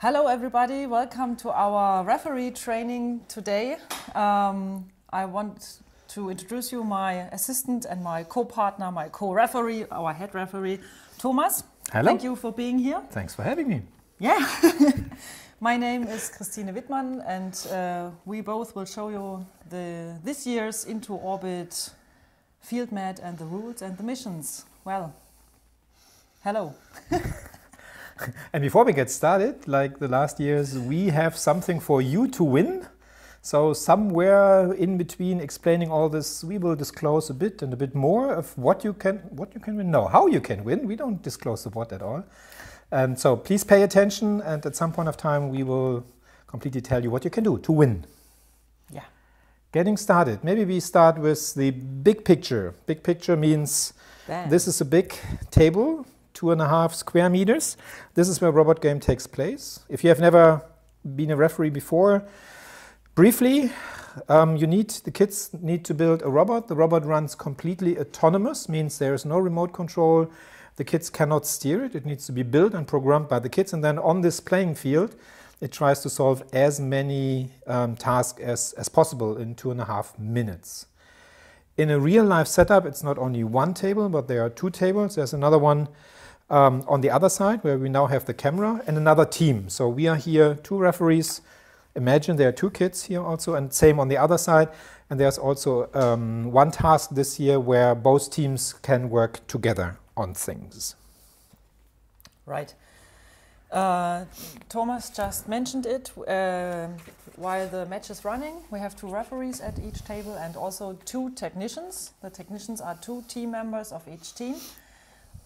Hello everybody, welcome to our referee training today. I want to introduce you my assistant and my co-partner, my co-referee, our head referee, Thomas. Hello. Thank you for being here. Thanks for having me. Yeah. My name is Christine Wittmann and we both will show you this year's Into Orbit field mat and the rules and the missions. Well, hello. And before we get started, like the last years, we have something for you to win. So somewhere in between explaining all this, we will disclose a bit and a bit more of what you can win. No, how you can win. We don't disclose the what at all. And so please pay attention, and at some point of time we will completely tell you what you can do to win. Yeah. Getting started. Maybe we start with the big picture. Big picture means this is a big table, 2.5 square meters. This is where robot game takes place. If you have never been a referee before, briefly, the kids need to build a robot. The robot runs completely autonomous, means there is no remote control. The kids cannot steer it. It needs to be built and programmed by the kids. And then on this playing field, it tries to solve as many tasks as possible in 2.5 minutes. In a real-life setup, it's not only one table, but there are 2 tables. There's another one on the other side where we now have the camera and another team. So we are here, 2 referees. Imagine there are 2 kids here also, and same on the other side. And there's also one task this year where both teams can work together on things. Right. Thomas just mentioned it. While the match is running, we have 2 referees at each table and also 2 technicians. The technicians are 2 team members of each team.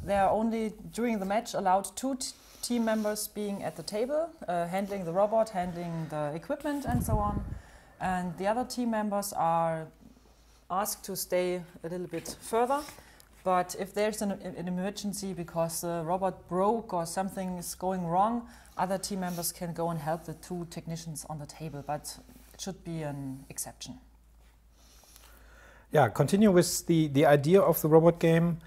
They are only, during the match, allowed 2 team members being at the table, handling the robot, handling the equipment and so on. And the other team members are asked to stay a little bit further. But if there's an emergency because the robot broke or something is going wrong, other team members can go and help the 2 technicians on the table, but it should be an exception. Yeah, continue with the idea of the robot game.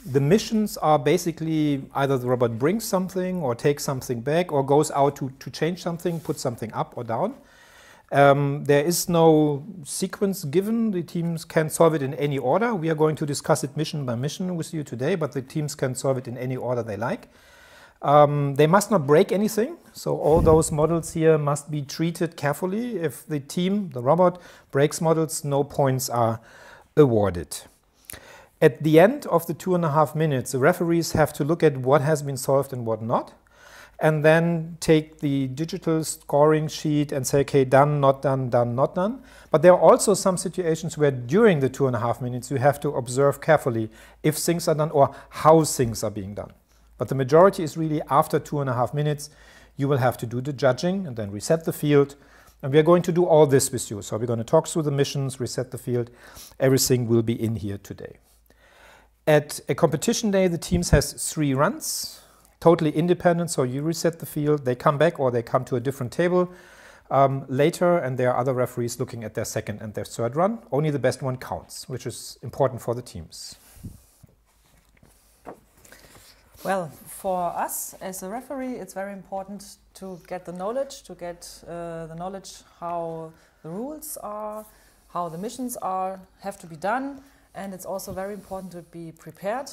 The missions are basically either the robot brings something or takes something back or goes out to change something, put something up or down. There is no sequence given. The teams can solve it in any order. We are going to discuss it mission by mission with you today, but the teams can solve it in any order they like. They must not break anything, so all those models here must be treated carefully. If the team, the robot, breaks models, no points are awarded. At the end of the 2.5 minutes, the referees have to look at what has been solved and what not, and then take the digital scoring sheet and say, okay, done, not done, done, not done. But there are also some situations where during the 2.5 minutes you have to observe carefully if things are done or how things are being done. But the majority is really after 2.5 minutes, you will have to do the judging and then reset the field. And we are going to do all this with you. So we're going to talk through the missions, reset the field. Everything will be in here today. At a competition day, the teams has 3 runs, totally independent. So you reset the field, they come back or they come to a different table later, and there are other referees looking at their 2nd and their 3rd run. Only the best one counts, which is important for the teams. Well, for us as a referee, it's very important to get the knowledge, how the rules are, how the missions have to be done. And it's also very important to be prepared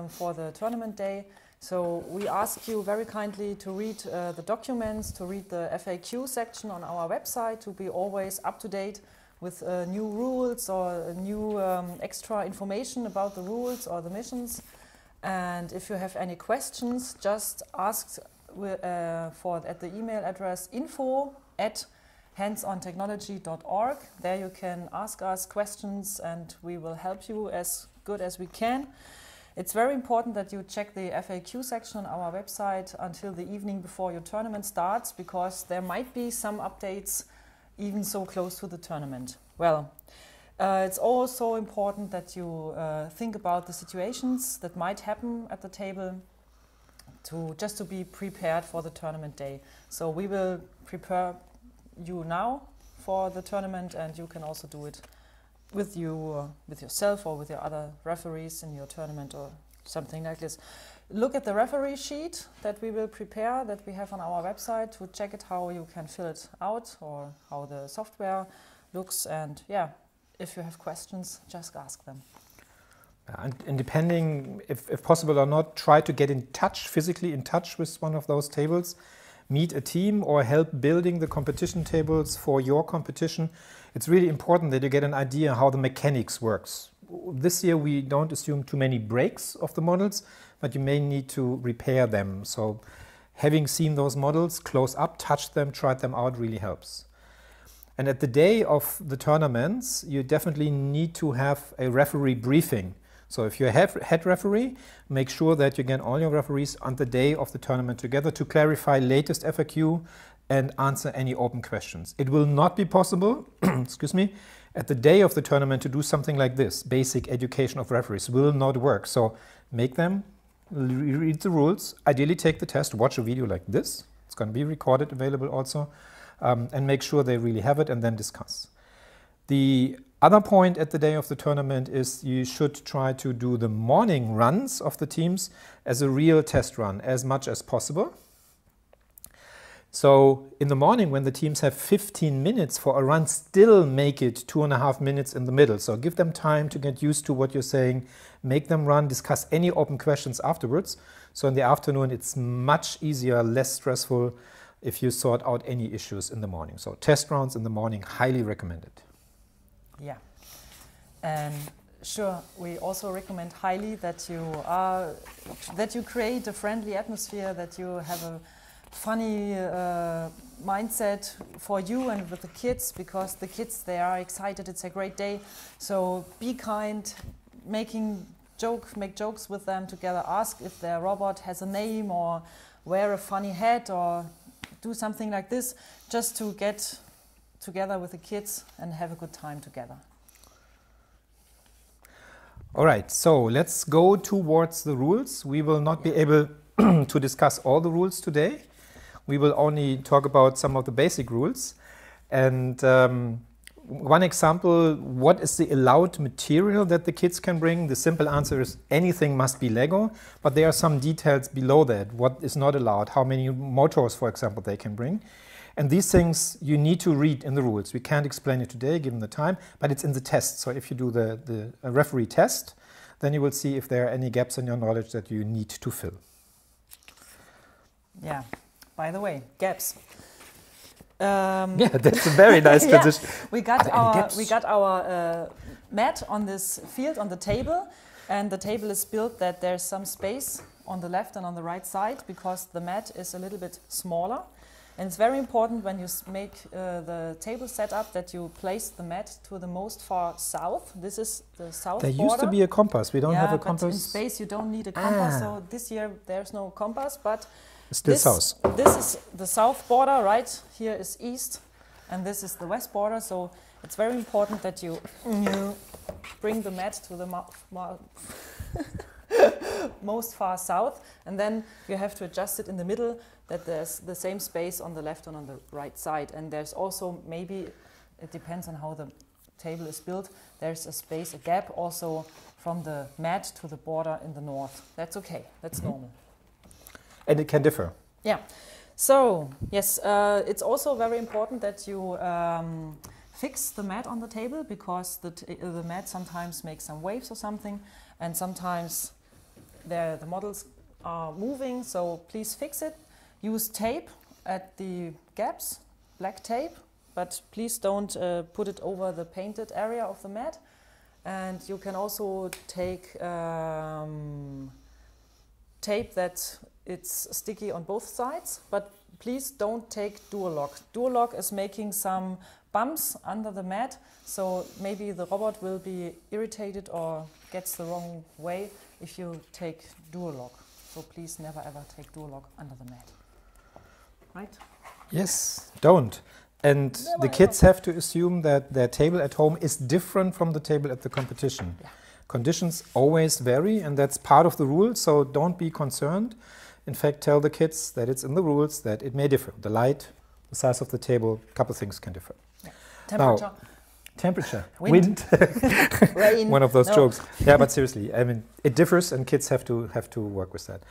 for the tournament day. So we ask you very kindly to read the documents, to read the FAQ section on our website, to be always up to date with new rules or new extra information about the rules or the missions. And if you have any questions, just ask at the email address info@handsontechnology.org. There you can ask us questions and we will help you as good as we can. It's very important that you check the FAQ section on our website until the evening before your tournament starts, because there might be some updates even so close to the tournament. Well, it's also important that you think about the situations that might happen at the table just to be prepared for the tournament day. So we will prepare you now for the tournament, and you can also do it with yourself or with your other referees in your tournament or something like this. look at the referee sheet that we will prepare, that we have on our website, to check it how you can fill it out or how the software looks. And yeah, if you have questions, just ask them. And depending if possible or not, try to get in touch, physically in touch with one of those tables. Meet a team or help building the competition tables for your competition. It's really important that you get an idea how the mechanics works. This year we don't assume too many breaks of the models, but you may need to repair them. So having seen those models close up, touch them, try them out really helps. And at the day of the tournaments, you definitely need to have a referee briefing. So if you're a head referee, make sure that you get all your referees on the day of the tournament together to clarify latest FAQ and answer any open questions. It will not be possible, excuse me, at the day of the tournament to do something like this. Basic education of referees will not work. So make them read the rules, ideally take the test, watch a video like this. It's going to be recorded, available also, and make sure they really have it and then discuss. The other point at the day of the tournament is you should try to do the morning runs of the teams as a real test run as much as possible. So in the morning when the teams have 15 minutes for a run, still make it 2.5 minutes in the middle. So give them time to get used to what you're saying, make them run, discuss any open questions afterwards. So in the afternoon it's much easier, less stressful if you sort out any issues in the morning. So test rounds in the morning, highly recommended. Yeah, and sure, we also recommend highly that you create a friendly atmosphere, that you have a funny mindset for you and with the kids, because the kids, they are excited. It's a great day, so be kind, make jokes with them together. Ask if their robot has a name, or wear a funny hat, or do something like this, just to get together with the kids and have a good time together. All right, so let's go towards the rules. We will not be able to discuss all the rules today. We will only talk about some of the basic rules. And one example, what is the allowed material that the kids can bring? The simple answer is anything must be Lego, but there are some details below that. What is not allowed, how many motors, for example, they can bring. And these things you need to read in the rules. We can't explain it today given the time, but it's in the test. So if you do the referee test, then you will see if there are any gaps in your knowledge that you need to fill. Yeah, by the way, gaps. Yeah, that's a very nice transition. Yeah, we got our mat on this field on the table, and the table is built that there's some space on the left and on the right side, because the mat is a little bit smaller. And it's very important when you make the table setup that you place the mat to the most far south. This is the south border. There used to be a compass. We don't have a compass. But in space you don't need a compass. So this year there's no compass, but still south. This is the south border, right? Here is east, and this is the west border. So it's very important that you bring the mat to the most far south, and then you have to adjust it in the middle, that there's the same space on the left and on the right side. And there's also, maybe it depends on how the table is built, there's a space, a gap also from the mat to the border in the north. That's okay, that's normal. And it can differ. Yeah, so yes, it's also very important that you fix the mat on the table, because the mat sometimes makes some waves or something, and sometimes the models are moving, so please fix it. Use tape at the gaps, black tape, but please don't put it over the painted area of the mat. And you can also take tape that it's sticky on both sides, but please don't take dual lock. Dual lock is making some bumps under the mat, so maybe the robot will be irritated or gets the wrong way if you take dual lock. So please never ever take dual lock under the mat. Right? Yes, don't. And the kids have to assume that their table at home is different from the table at the competition. Yeah. Conditions always vary, and that's part of the rules, so don't be concerned. In fact, tell the kids that it's in the rules, that it may differ. The light, the size of the table, a couple things can differ. Yeah. Temperature. Temperature, Wind. wind. Rain. One of those No. jokes. Yeah, but seriously, I mean, it differs, and kids have to work with that.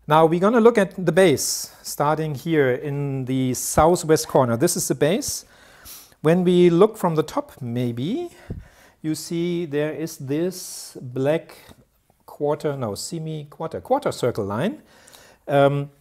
Now we're going to look at the base, starting here in the southwest corner. This is the base. When we look from the top, maybe, you see there is this black quarter circle line.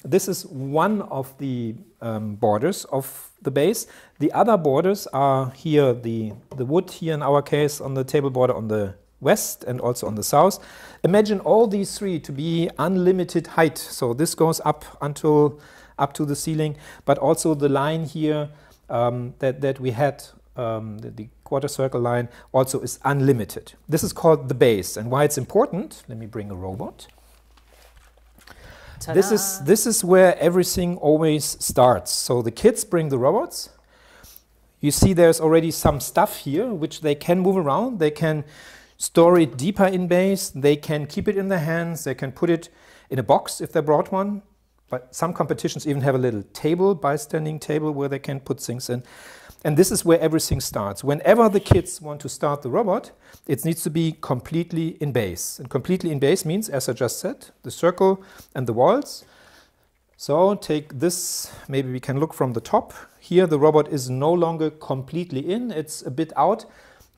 This is one of the borders of the base. The other borders are here, the wood here in our case on the table border on the west and also on the south. Imagine all these three to be unlimited height. So this goes up to the ceiling, but also the line here that we had, the quarter circle line, also is unlimited. This is called the base. And why it's important, let me bring a robot. This is where everything always starts. So the kids bring the robots. You see there's already some stuff here which they can move around. They can store it deeper in base. They can keep it in their hands. They can put it in a box if they brought one. But some competitions even have a little table, bystanding table, where they can put things in. And this is where everything starts. Whenever the kids want to start the robot, it needs to be completely in base. And completely in base means, as I just said, the circle and the walls. So take this, maybe we can look from the top. Here the robot is no longer completely in, it's a bit out.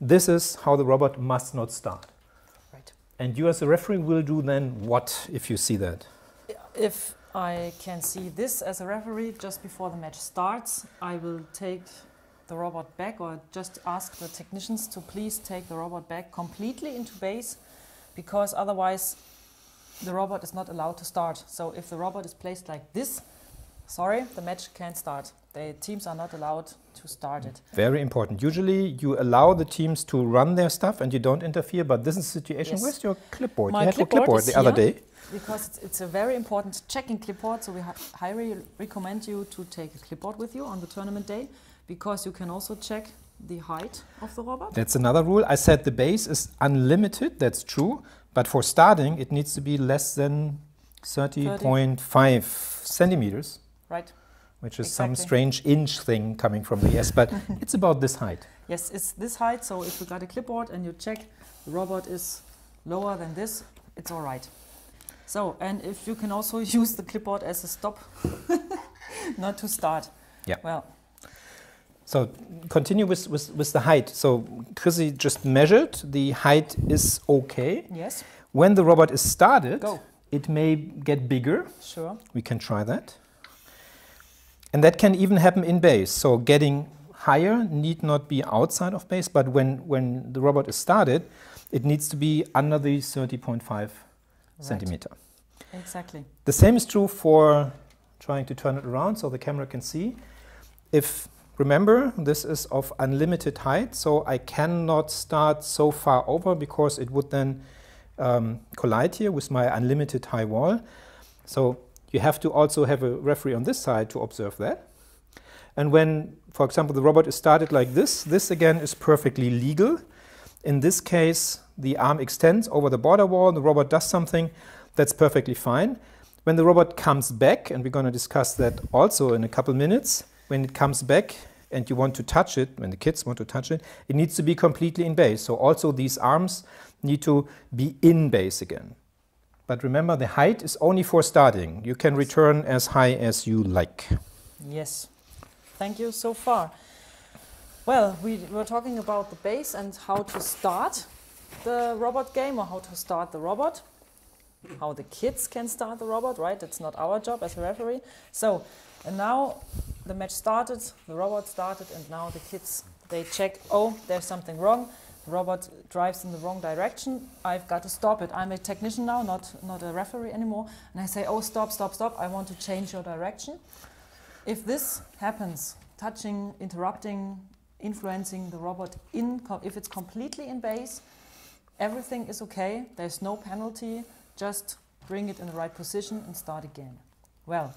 This is how the robot must not start. Right. And you as a referee will do then what if you see that? If I can see this as a referee just before the match starts, I will take the robot back, or just ask the technicians to please take the robot back completely into base, because otherwise the robot is not allowed to start. So if the robot is placed like this, sorry, the match can't start. The teams are not allowed to start it. Very important. Usually you allow the teams to run their stuff and you don't interfere, but this is a situation. Yes. Where's your clipboard? My you had your clipboard clipboard is the other here. day. Because it's a very important checking clipboard, so we highly recommend you to take a clipboard with you on the tournament day, because you can also check the height of the robot. That's another rule. I said the base is unlimited, that's true, but for starting it needs to be less than 30.5 centimeters. Right. Which is Exactly. some strange inch thing coming from the US, but it's about this height. Yes, it's this height, so if you got a clipboard and you check the robot is lower than this, it's all right. So, and if you can also use the clipboard as a stop, not to start. Yeah. Well, so continue with the height. So Chrissy just measured, the height is okay. yes, When the robot is started, Go. it may get bigger. sure. We can try that. And that can even happen in base. So getting higher need not be outside of base, but when the robot is started, it needs to be under the 30.5 centimeter. Exactly. The same is true for trying to turn it around so the camera can see. If, remember, this is of unlimited height, so I cannot start so far over because it would then collide here with my unlimited high wall. So you have to also have a referee on this side to observe that. And when, for example, the robot is started like this again is perfectly legal. In this case, the arm extends over the border wall, the robot does something, that's perfectly fine. When the robot comes back, and we're going to discuss that also in a couple minutes, when it comes back and you want to touch it, when the kids want to touch it, it needs to be completely in base. So also these arms need to be in base again. But remember, the height is only for starting. You can return as high as you like. Yes. Thank you so far. Well, we were talking about the base and how to start the robot game, or how to start the robot. How the kids can start the robot, right? That's not our job as a referee. So, and now the match started, the robot started, and now the kids, they check, oh, there's something wrong. The robot drives in the wrong direction. I've got to stop it. I'm a technician now, not a referee anymore. And I say, oh, stop, stop, stop. I want to change your direction. If this happens, touching, interrupting, influencing the robot, if it's completely in base, everything is okay. There's no penalty. Just bring it in the right position and start again. Well,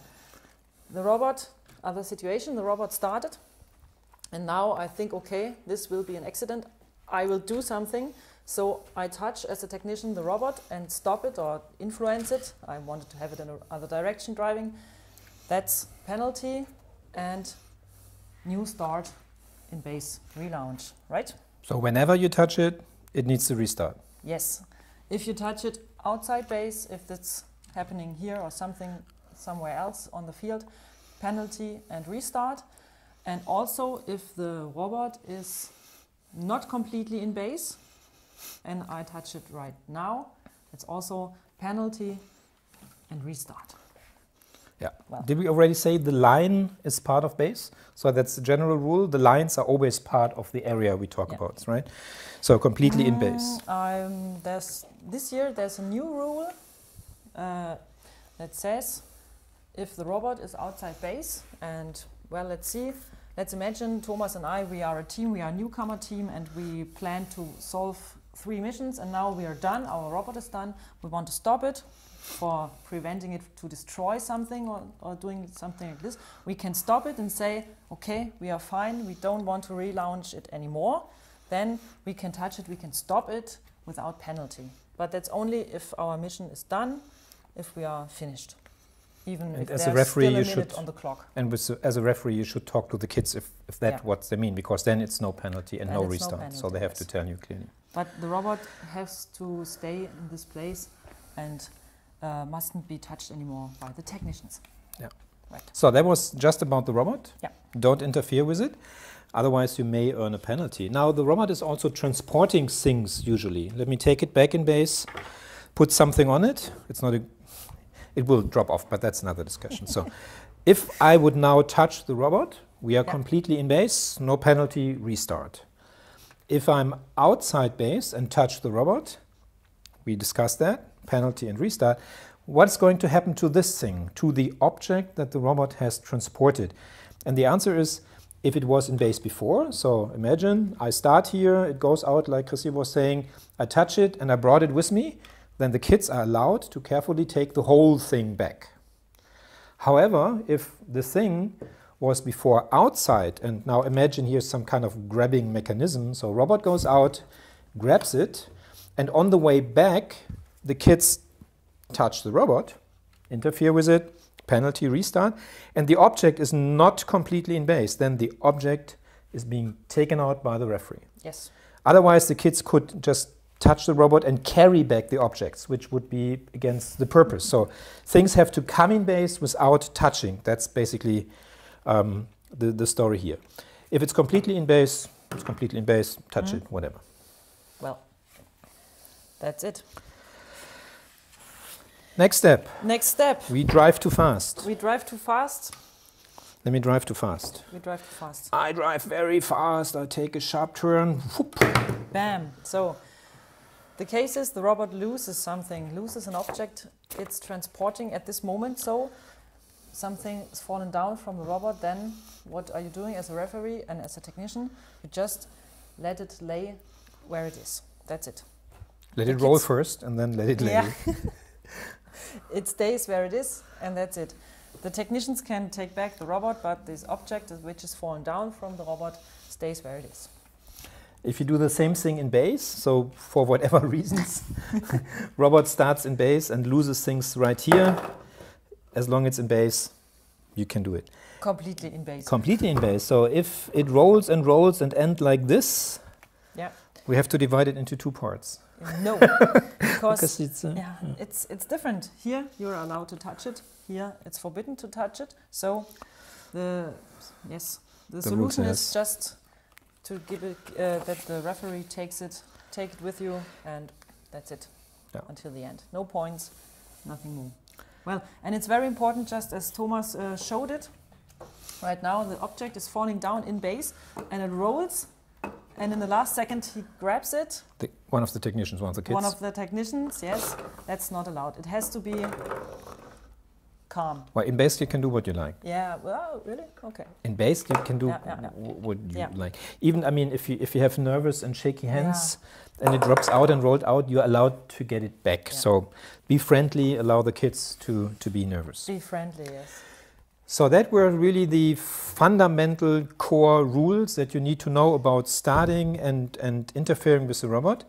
the robot, other situation, the robot started. And now I think, okay, this will be an accident. I will do something. So I touch, as a technician, the robot and stop it or influence it. I wanted to have it in another direction driving. That's penalty and new start in base relaunch, right? So whenever you touch it, it needs to restart. Yes. If you touch it outside base, if that's happening here or something somewhere else on the field, penalty and restart. And also if the robot is not completely in base, and I touch it right now, it's also penalty and restart. Yeah. Well. Did we already say the line is part of base? So that's the general rule. The lines are always part of the area we talk about, right? So completely in base. This year there's a new rule that says if the robot is outside base, and well, let's see. Let's imagine Thomas and I, we are a team, we are a newcomer team, and we plan to solve 3 missions, and now we are done, our robot is done. We want to stop it for preventing it to destroy something or doing something like this. We can stop it and say, okay, we are fine, we don't want to relaunch it anymore. Then we can touch it, we can stop it without penalty. But that's only if our mission is done, if we are finished. Even if as there's a referee, still a you minute should, on the clock. and as a referee, you should talk to the kids if that's what they mean, because then it's no penalty and Then no it's no restart. penalty, So they have yes. to tell you clearly. But the robot has to stay in this place and mustn't be touched anymore by the technicians. Yeah. Right. So that was just about the robot. Yeah. Don't interfere with it, otherwise you may earn a penalty. Now the robot is also transporting things usually. Let me take it back in base, put something on it. It will drop off, but that's another discussion. So if I would now touch the robot, we are completely in base, no penalty, restart. If I'm outside base and touch the robot, we discussed that, penalty and restart. What's going to happen to this thing, to the object that the robot has transported? And the answer is, if it was in base before, so imagine I start here, it goes out like Chrissy was saying, I touch it and I brought it with me, then the kids are allowed to carefully take the whole thing back. However, if the thing was before outside, and now imagine here's some kind of grabbing mechanism, so robot goes out, grabs it, and on the way back, the kids touch the robot, interfere with it, penalty, restart, and the object is not completely in base, then the object is being taken out by the referee. Yes. Otherwise, the kids could just touch the robot and carry back the objects, which would be against the purpose. So things have to come in base without touching. That's basically the story here. If it's completely in base, it's completely in base, touch it, whatever. Well, that's it. Next step. Next step. We drive too fast. We drive too fast. Let me drive too fast. We drive too fast. I drive very fast. I take a sharp turn. Whoop. Bam. So the case is the robot loses something, loses an object it's transporting at this moment. So something is fallen down from the robot. Then what are you doing as a referee and as a technician? You just let it lay where it is. That's it. Let it roll first and then let it lay. Yeah. It stays where it is, and that's it. The technicians can take back the robot, but this object which is fallen down from the robot stays where it is. If you do the same thing in base, so for whatever reasons, robot starts in base and loses things right here, as long as it's in base, you can do it. Completely in base. Completely in base. So if it rolls and end like this, we have to divide it into 2 parts. No, because it's different. Here you're allowed to touch it. Here it's forbidden to touch it. So the solution is just to give it that the referee take it with you, and that's it until the end. No points, nothing more. Well, and it's very important, just as Thomas showed it. Right now the object is falling down in base and it rolls. And in the last second, he grabs it. One of the technicians, one of the kids. One of the technicians, yes. That's not allowed. It has to be calm. Well, in base, you can do what you like. Yeah, well, really? Okay. In base, you can do what you like. Even, I mean, if you have nervous and shaky hands and it drops out and rolled out, you're allowed to get it back. Yeah. So be friendly, allow the kids to be nervous. Be friendly, yes. So that were really the fundamental core rules that you need to know about starting and interfering with the robot.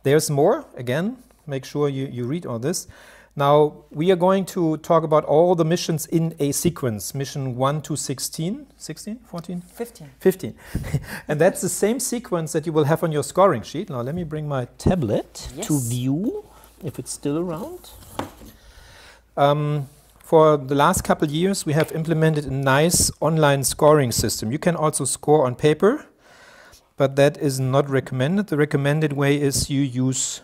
There's more. Again, make sure you read all this. Now, we are going to talk about all the missions in a sequence. Mission 1 to 16, 16, 14? 15. 15. And that's the same sequence that you will have on your scoring sheet. Now, let me bring my tablet to view, if it's still around. For the last couple of years, we have implemented a nice online scoring system. You can also score on paper, but that is not recommended. The recommended way is you use,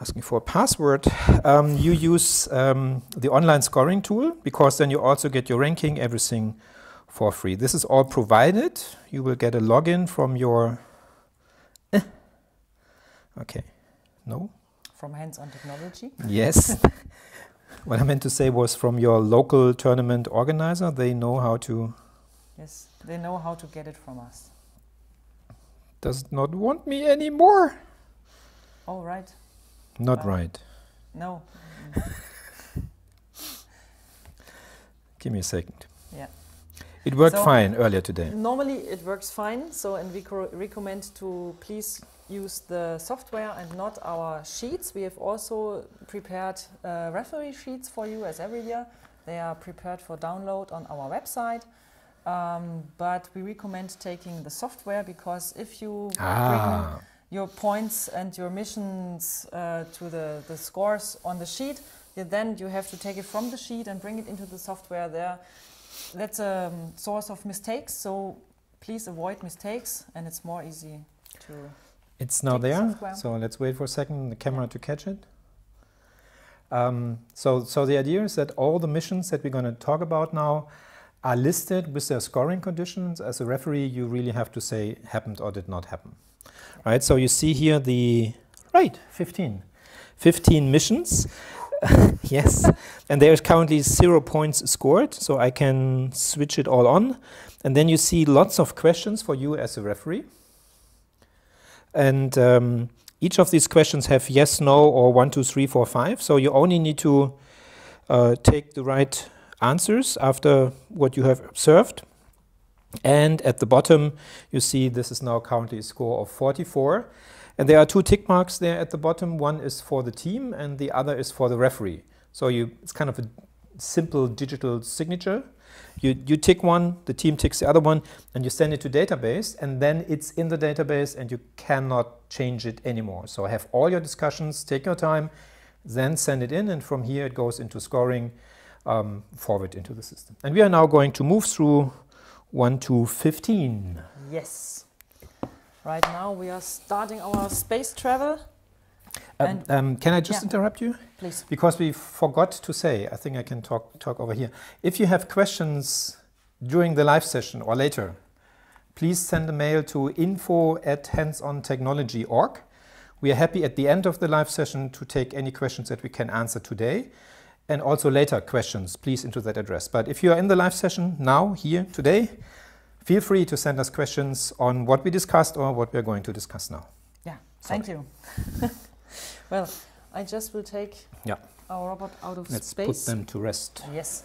asking for a password, you use the online scoring tool, because then you also get your ranking, everything for free. This is all provided. You will get a login from your, okay, no? From Hands-on Technology? Yes. What I meant to say was from your local tournament organizer. They know how to... Yes, they know how to get it from us. Does not want me anymore. Oh, right. Not right. No. Give me a second. Yeah. It worked fine earlier today. Normally it works fine, so and we recommend to please use the software and not our sheets. We have also prepared referee sheets for you as every year. They are prepared for download on our website. But we recommend taking the software, because if you bring your points and your missions to the scores on the sheet, then you have to take it from the sheet and bring it into the software there. That's a source of mistakes, so please avoid mistakes, and it's more easy to... It's now there, so let's wait for a second, the camera to catch it. So the idea is that all the missions that we're going to talk about now are listed with their scoring conditions. As a referee, you really have to say happened or did not happen. Right, so you see here the, 15 missions. Yes, and there's currently 0 points scored, so I can switch it all on. And then you see lots of questions for you as a referee. And each of these questions have yes, no, or 1, 2, 3, 4, 5. So you only need to take the right answers after what you have observed. And at the bottom, you see this is now currently a score of 44. And there are 2 tick marks there at the bottom. One is for the team and the other is for the referee. So it's kind of a simple digital signature. You tick one, the team ticks the other one, and you send it to database, and then it's in the database and you cannot change it anymore. So have all your discussions, take your time, then send it in, and from here it goes into scoring, forward into the system. And we are now going to move through 1 to 15. Yes. Right now we are starting our space travel. Can I just interrupt you? Please. Because we forgot to say, I think I can talk over here. If you have questions during the live session or later, please send a mail to info@handsontechnology.org. We are happy at the end of the live session to take any questions that we can answer today, and also later questions, please, into that address. But if you are in the live session now, here, today, feel free to send us questions on what we discussed or what we're going to discuss now. Yeah, thank you. Well, I just will take our robot out of space. Let's put them to rest. Yes.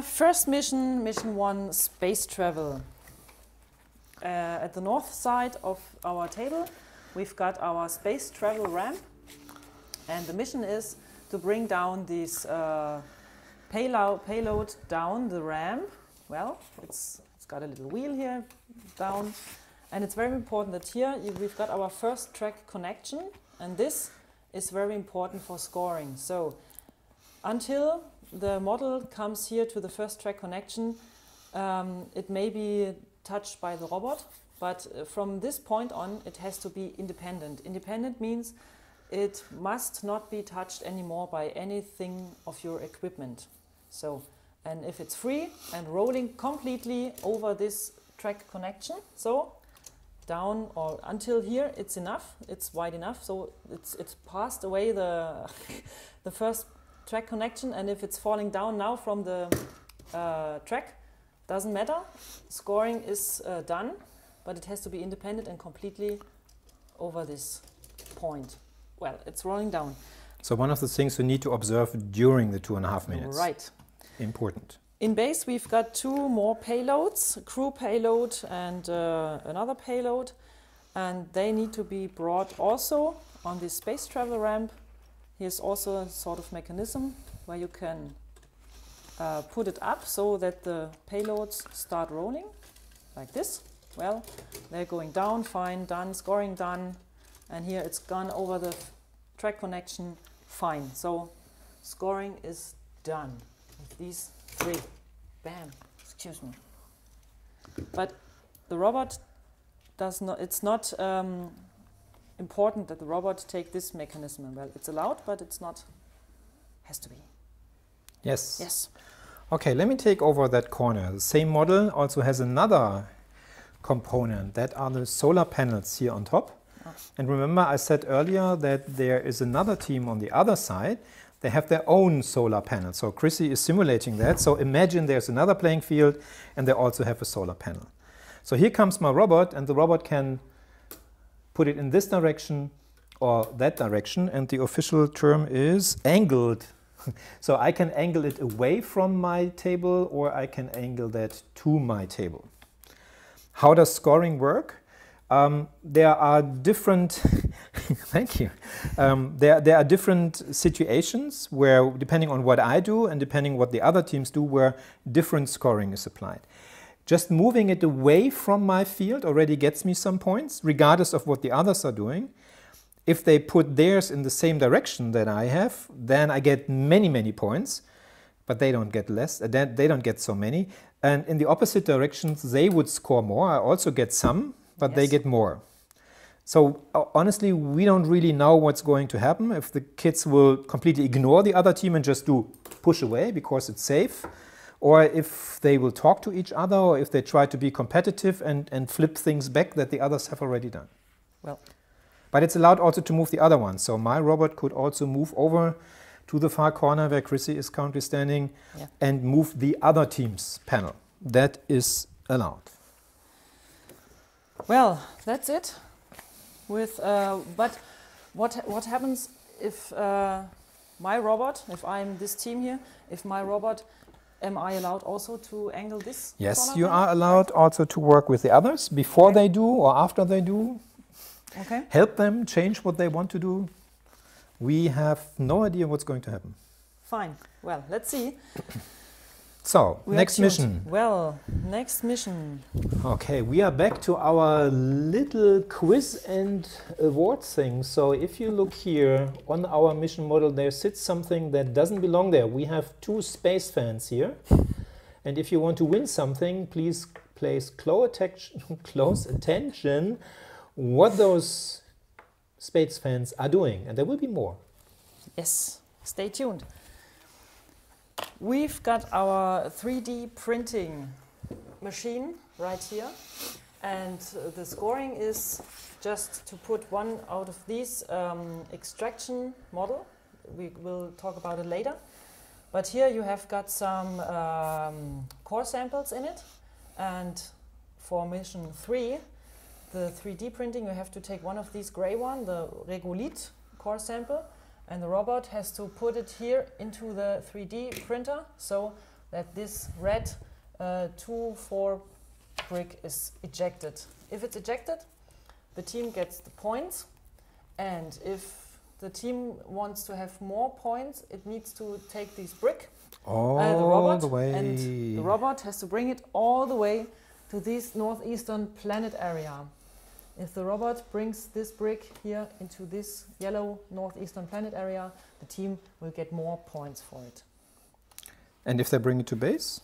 First mission, mission 1, space travel. At the north side of our table, we've got our space travel ramp. And the mission is to bring down this payload down the ramp. Well, it's got a little wheel here down. And it's very important that here we've got our first track connection. And this is very important for scoring. So until the model comes here to the first track connection, it may be touched by the robot, but from this point on it has to be independent. Independent means it must not be touched anymore by anything of your equipment. So, and if it's free and rolling completely over this track connection, so down or until here, it's enough, it's wide enough, so it's passed away the the first track connection, and if it's falling down now from the track, doesn't matter, scoring is done, but it has to be independent and completely over this point. Well, it's rolling down. So one of the things you need to observe during the 2.5 minutes. Right. Important. In base, we've got 2 more payloads, a crew payload and another payload, and they need to be brought also on this space travel ramp here's also a sort of mechanism where you can put it up so that the payloads start rolling, like this. Well, they're going down, fine, done, scoring done, and here it's gone over the track connection, fine. So scoring is done with these three. Bam, excuse me. But the robot does not, it's not important that the robot take this mechanism. Well, it's allowed, but it's not, has to be. Yes. Yes. Okay, let me take over that corner. The same model also has another component, that are the solar panels here on top. Oh. And remember, I said earlier that there is another team on the other side. They have their own solar panel. So Chrissy is simulating that. So imagine there's another playing field and they also have a solar panel. So here comes my robot, and the robot can put it in this direction or that direction, and the official term is angled. So I can angle it away from my table, or I can angle that to my table. How does scoring work? There are different thank you. There are different situations where, depending on what I do and depending on what the other teams do, where different scoring is applied. Just moving it away from my field already gets me some points, regardless of what the others are doing. If they put theirs in the same direction that I have, then I get many, many points, but they don't get less. They don't get so many. And in the opposite directions, they would score more. I also get some, but Yes. they get more. So honestly, we don't really know what's going to happen, if the kids will completely ignore the other team and just do push away because it's safe, or if they will talk to each other, or if they try to be competitive and flip things back that the others have already done. Well, but it's allowed also to move the other one. So my robot could also move over to the far corner where Chrissy is currently standing, yeah. and move the other team's panel. That is allowed. Well, that's it. With but what happens if my robot, if I'm this team here, if my robot, am I allowed also to angle this? Yes, solar you panel? are allowed also to work with the others before Okay. they do or after they do. Okay. Help them change what they want to do. We have no idea what's going to happen. Fine. Well, let's see. So, We are next tuned. mission. Well, next mission. Okay, we are back to our little quiz and award thing. So if you look here on our mission model, there sits something that doesn't belong there. We have 2 space fans here. And if you want to win something, please place close attention what those space fans are doing. And there will be more. Yes, stay tuned. We've got our 3D printing machine right here, and the scoring is just to put one out of these extraction model. We will talk about it later. But here you have got some core samples in it, and for mission 3, the 3D printing, you have to take one of these gray one, the Regolith core sample, and the robot has to put it here into the 3D printer so that this red 2-4 brick is ejected. If it's ejected, the team gets the points, and if the team wants to have more points, it needs to take this brick, the robot, the way. and the robot has to bring it all the way to this northeastern planet area. If the robot brings this brick here into this yellow northeastern planet area, the team will get more points for it. And if they bring it to base?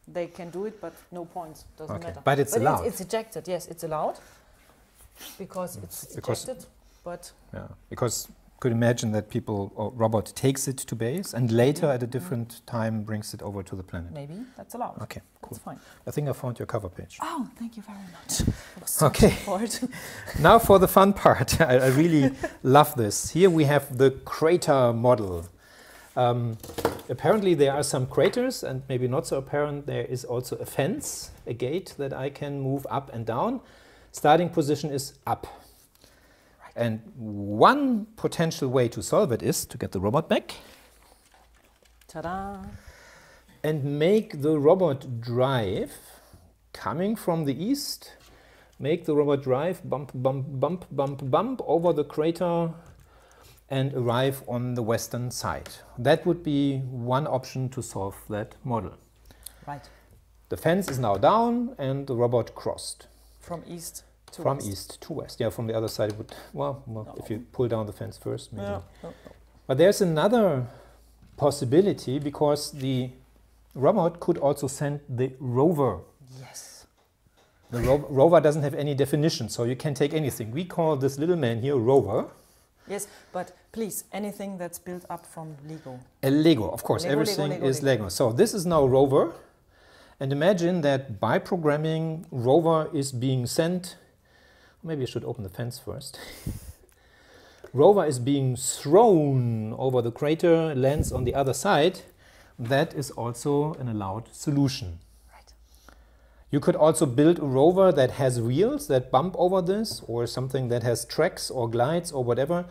They can do it, but no points, doesn't matter. But it's allowed. It's ejected, yes, it's allowed, because it's ejected, but... Yeah, because could imagine that people or robot takes it to base and later at a different time brings it over to the planet. Maybe that's allowed. Okay, cool. That's fine. I think I found your cover page. Oh, thank you very much. I was Okay. searching for it. Now for the fun part. I really love this. Here we have the crater model. Apparently there are some craters, and maybe not so apparent, there is also a fence, a gate that I can move up and down. Starting position is up. And one potential way to solve it is to get the robot back Ta-da! and make the robot drive coming from the east. Make the robot drive, bump, bump, bump, bump, bump over the crater and arrive on the western side. That would be one option to solve that model. Right. The fence is now down and the robot crossed. From east to From west. east to west. Yeah, from the other side it would, well No. if you pull down the fence first, maybe. Yeah. No, no. But there's another possibility, because the robot could also send the rover. Yes. The rover doesn't have any definition, so you can take anything. We call this little man here rover. Yes, but please, anything that's built up from Lego. A Lego, of course, Lego, everything Lego, is Lego. Lego. So this is now rover. And imagine that by programming, rover is being sent. Maybe I should open the fence first. Rover is being thrown over the crater, lands on the other side. That is also an allowed solution. Right. You could also build a rover that has wheels that bump over this, or something that has tracks or glides or whatever.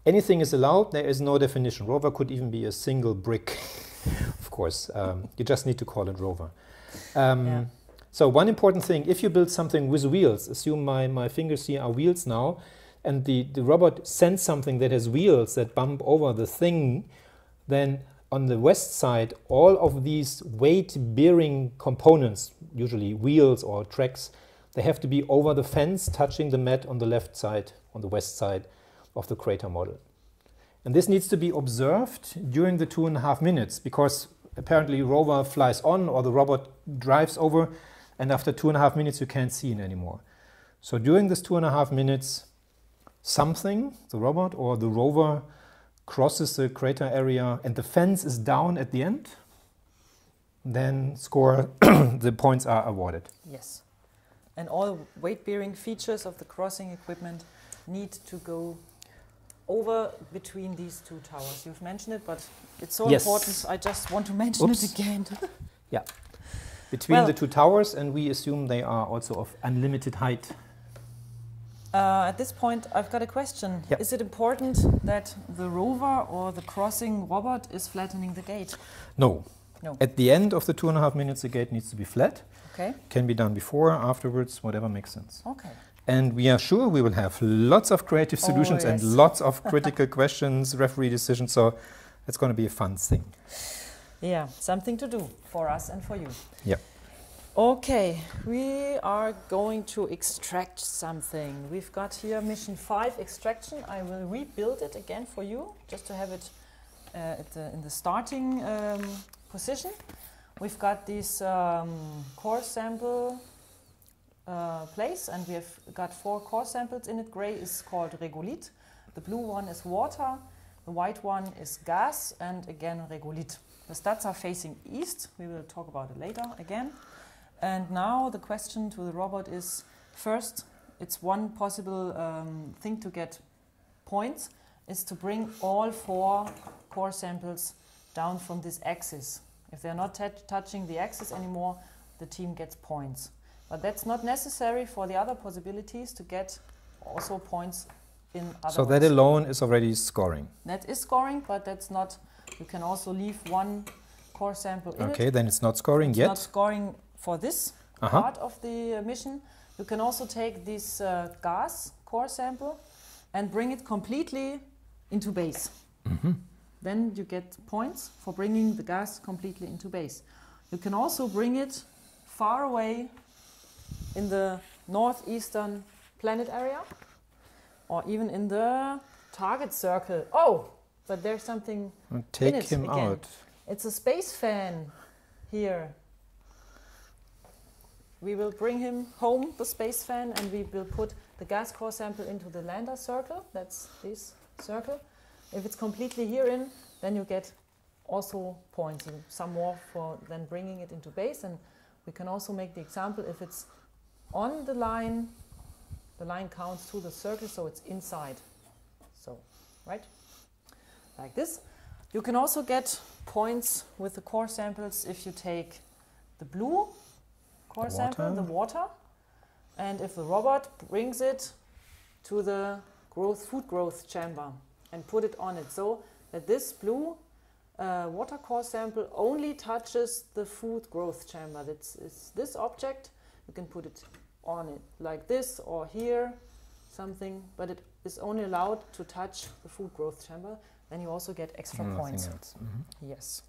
Anything is allowed. There is no definition. Rover could even be a single brick. Of course, you just need to call it rover. Yeah. So one important thing, if you build something with wheels, assume my fingers here are wheels now, and the robot sends something that has wheels that bump over the thing, then on the west side, all of these weight-bearing components, usually wheels or tracks, they have to be over the fence, touching the mat on the left side, on the west side of the crater model. And this needs to be observed during the 2.5 minutes, because apparently rover flies on or the robot drives over, and after 2.5 minutes you can't see it anymore. So during this 2.5 minutes, something, the robot or the rover, crosses the crater area and the fence is down at the end, then score, the points are awarded. Yes. And all weight-bearing features of the crossing equipment need to go over between these two towers. You've mentioned it, but it's so Yes. important, I just want to mention Oops. it again. Yeah, between Well- the two towers, and we assume they are also of unlimited height. At this point, I've got a question. Yep. Is it important that the rover or the crossing robot is flattening the gate? No. No. At the end of the 2.5 minutes, the gate needs to be flat. Okay. Can be done before, afterwards, whatever makes sense. Okay. And we are sure we will have lots of creative Oh, solutions and yes. lots of critical questions, referee decisions, so it's going to be a fun thing. Yeah, something to do for us and for you. Yep. Okay, we are going to extract something. We've got here mission 5, extraction. I will rebuild it again for you, just to have it in the starting position. We've got this core sample place, and we have got 4 core samples in it. Gray is called regolith, the blue one is water, the white one is gas, and again regolith. The stats are facing east. We will talk about it later again. And now the question to the robot is, first, it's one possible thing to get points, is to bring all 4 core samples down from this axis. If they're not touching the axis anymore, the team gets points. But that's not necessary for the other possibilities to get also points in other So that ways. alone is already scoring. That is scoring, but that's not, you can also leave one core sample in it. Okay, then it's not scoring It's yet. not scoring for this part of the mission. You can also take this gas core sample and bring it completely into base. Then you get points for bringing the gas completely into base. You can also bring it far away in the northeastern planet area, or even in the target circle. Oh, but there's something Take in it him again. out. It's a space fan here. We will bring him home, the space fan, and we will put the gas core sample into the lander circle. That's this circle. If it's completely here in, then you get also points, and some more for then bringing it into base. And we can also make the example, if it's on the line counts to the circle, so it's inside. So, right? Like this. You can also get points with the core samples if you take the blue core sample, the water, and if the robot brings it to the food growth chamber and put it on it, so that this blue water core sample only touches the food growth chamber. It's this object. You can put it on it like this or here, something, but it is only allowed to touch the food growth chamber, then you also get extra points. Else. Yes.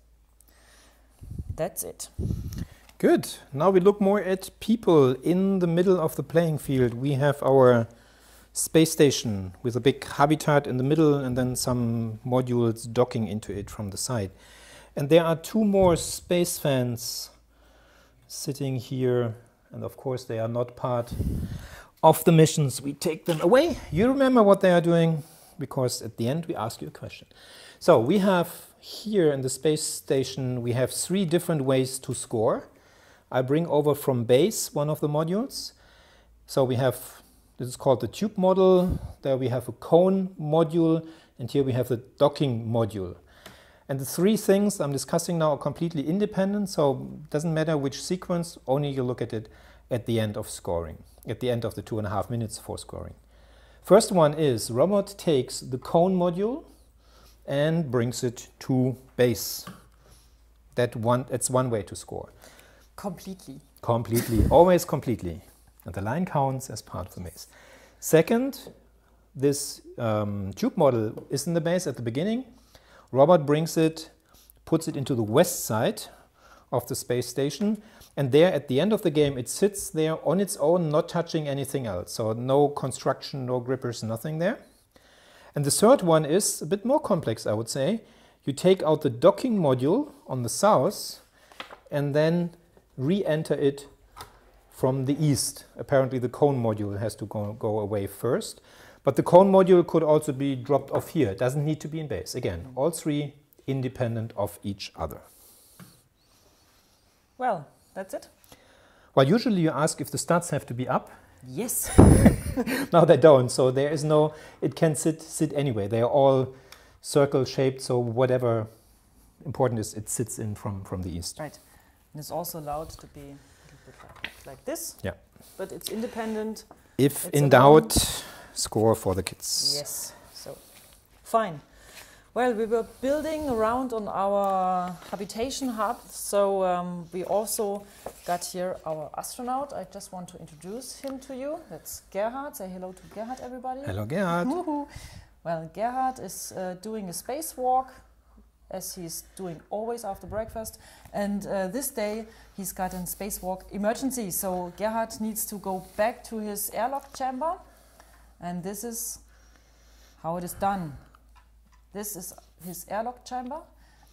That's it. Good. Now we look more at people in the middle of the playing field. We have our space station with a big habitat in the middle and then some modules docking into it from the side. And there are two more space fans sitting here, and of course they are not part of the missions. We take them away. You remember what they are doing, because at the end we ask you a question. So we have here in the space station, we have 3 different ways to score. I bring over from base one of the modules. So we have, this is called the tube model. There we have a cone module, and here we have the docking module. And the 3 things I'm discussing now are completely independent, so it doesn't matter which sequence, only you look at it at the end of scoring, at the end of the 2.5 minutes for scoring. First one is robot takes the cone module and brings it to base. That's one way to score. Completely. Completely, always completely. And the line counts as part of the maze. Second, this tube model is in the base at the beginning. Robot brings it, puts it into the west side of the space station, and there at the end of the game it sits there on its own, not touching anything else. So no construction, no grippers, nothing there. And the third one is a bit more complex, I would say. You take out the docking module on the south and then re-enter it from the east. Apparently the cone module has to go away first. But the cone module could also be dropped off here. It doesn't need to be in base. Again, all 3 independent of each other. Well, that's it. Well, usually you ask if the studs have to be up. Yes. No, they don't. So there is no, it can sit anyway. They are all circle shaped, so whatever important is, it sits in from the east. Right. And it's also allowed to be a little bit like this. Yeah. But it's independent. If It's in doubt, score for the kids. Yes. So, fine. Well, we were building around on our habitation hub, so we also got here our astronaut. I just want to introduce him to you. That's Gerhard. Say hello to Gerhard, everybody. Hello, Gerhard. Well, Gerhard is doing a spacewalk, as he's doing always after breakfast. And this day, he's got a spacewalk emergency. So Gerhard needs to go back to his airlock chamber. And this is how it is done. This is his airlock chamber,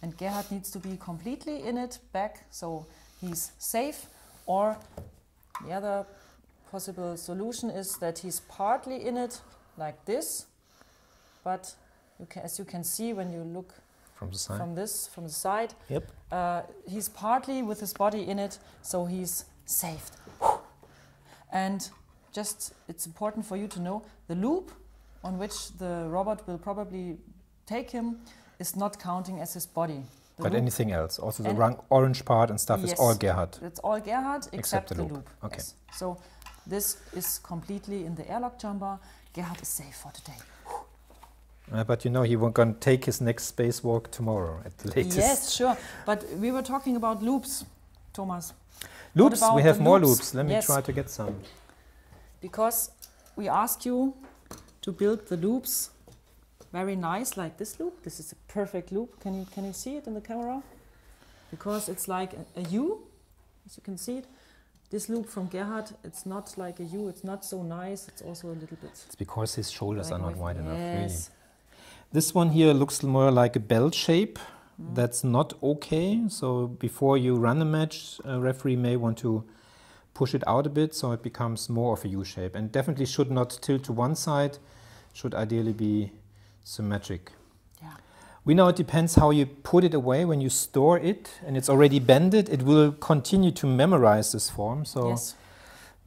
and Gerhard needs to be completely in it back, so he's safe. Or the other possible solution is that he's partly in it like this, but as you can see when you look From the side. from the side, Yep. he's partly with his body in it, so he's saved. And just, it's important for you to know, the loop on which the robot will probably take him is not counting as his body. But anything else, also the orange part and stuff, is all Gerhard. It's all Gerhard except the loop. Okay. Yes. So this is completely in the airlock chamber. Gerhard is safe for today. But you know, he was going to take his next spacewalk tomorrow at the latest. Yes, sure. But we were talking about loops, Thomas. Loops, we have more loops? loops. Let me try to get some. Because we ask you to build the loops very nice, like this loop. This is a perfect loop. Can you see it in the camera? Because it's like a U, as you can see it. This loop from Gerhard, it's not like a U. It's not so nice. It's also a little bit. It's because his shoulders are not wide enough, yes. really. This one here looks more like a bell shape. That's not okay. So before you run a match, a referee may want to push it out a bit so it becomes more of a U shape. And definitely should not tilt to one side. Should ideally be symmetric. Yeah. We know it depends how you put it away. When you store it and it's already bended, it will continue to memorize this form. So yes.